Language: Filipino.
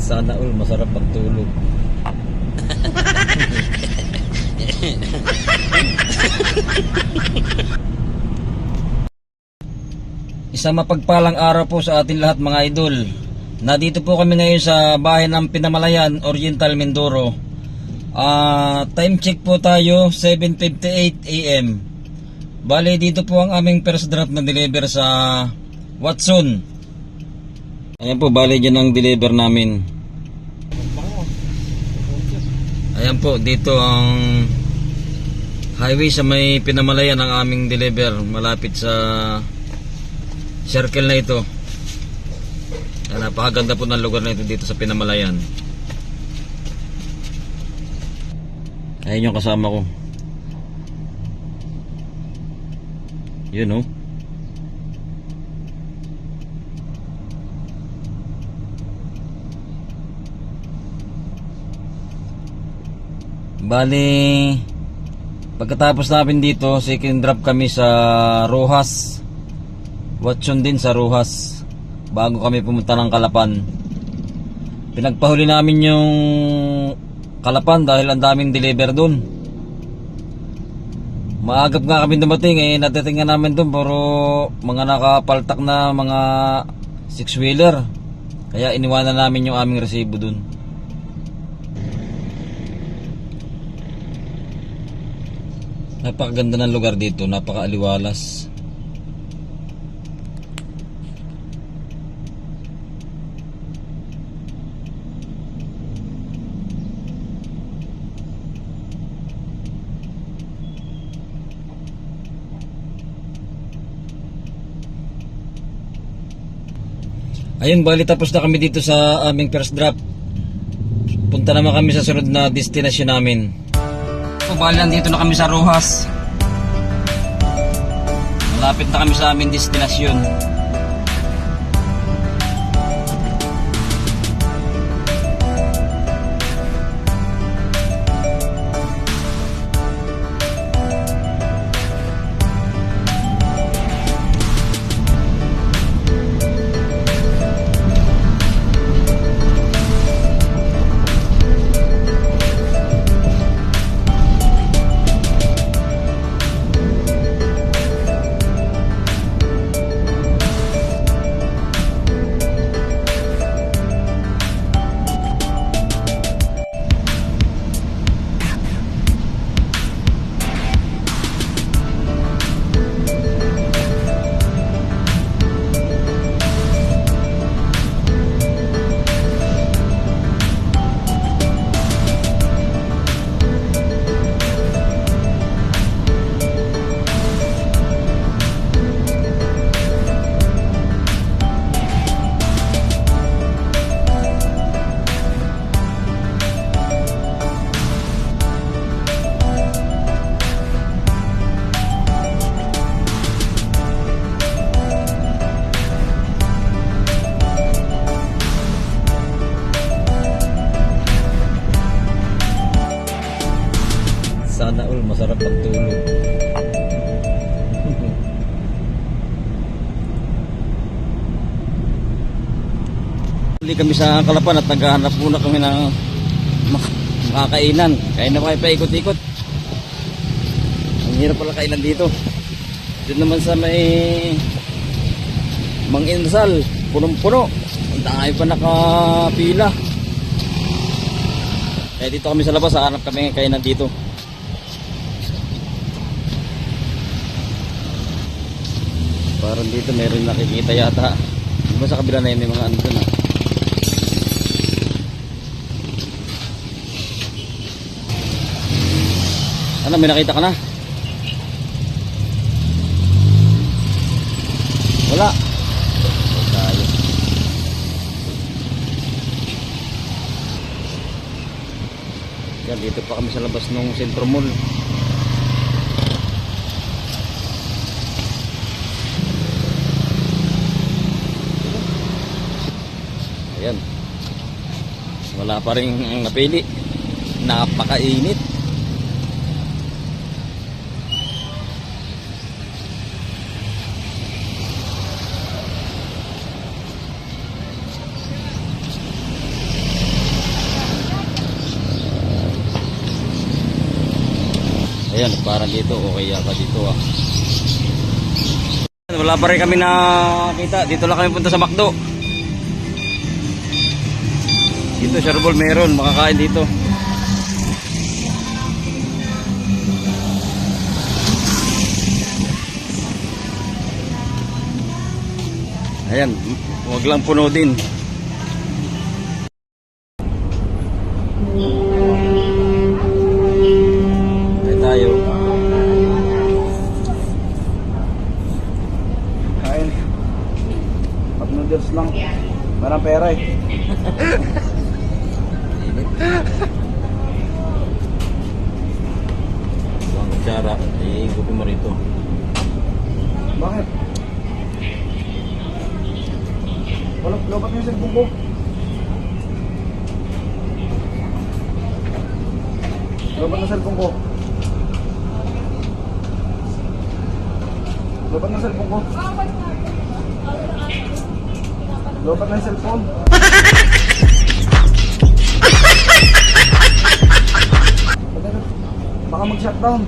Sana all masarap pagtulog. Isang mapagpalang araw po sa atin lahat mga idol. Nandito po kami ngayon sa bahay ng Pinamalayan, Oriental Mindoro. Time check po tayo, 7:58 AM. Bale dito po ang aming first drop na deliver sa Watson. Ayan po, bale dyan ang deliver namin. Ayan po, dito ang highway sa may Pinamalayan ang aming deliver. Malapit sa circle na ito. Napakaganda po ng lugar na ito dito sa Pinamalayan. Ayun yung kasama ko. Yun oh. Bali, pagkatapos namin dito, second drop kami sa Rojas. Watson din sa Rojas. Bago kami pumunta ng Calapan. Pinagpahuli namin yung Calapan dahil ang daming deliver dun. Maagap nga kami dumating nadatingan namin dun puro mga nakapaltak na mga 6-wheeler. Kaya iniwanan namin yung aming resibo dun. Napakaganda ng lugar dito, napakaaliwalas. Ayun, bali tapos na kami dito sa aming first drop. Punta naman kami sa sunod na destination namin. So, bali nandito na kami sa Rojas. Malapit na kami sa aming destination. Sana all masarap pagtulog. Uli kami sa Calapan at naghahanap muna kami ng makakainan. Kaya na kayo paikot-ikot. Ang hirap pala kainan dito. Doon naman sa may Mang Insal, punong-puno. Ang dami pa nakapila. Kaya dito kami sa labas, hahanap kami ng kainan dito. Parang dito meron nakikita yata. Di ba sa kabila na yun may mga ano dun ah. Ano, may nakita ka na? Wala. Tayo. Yan, dito pa kami sa labas ng Centro Mall. Ayan. Wala pa rin napili. Napakainit. Ayan, parang dito, okay yata dito ah. Wala pa rin kami nakita. Dito lang kami punta sa McDo. Dito, Sherbol meron. Makakain dito. Ayan, huwag lang puno din. Ayan tayo. Kain. Cup noodles lang. Marang pera eh. Ang kutsara, iigupin mo rito. Bakit? Walang lobat na yung cellphone ko. Lobat na cellphone ko. Lobat na cellphone ko. Lobat na yung cellphone. Baka mag-shutdown.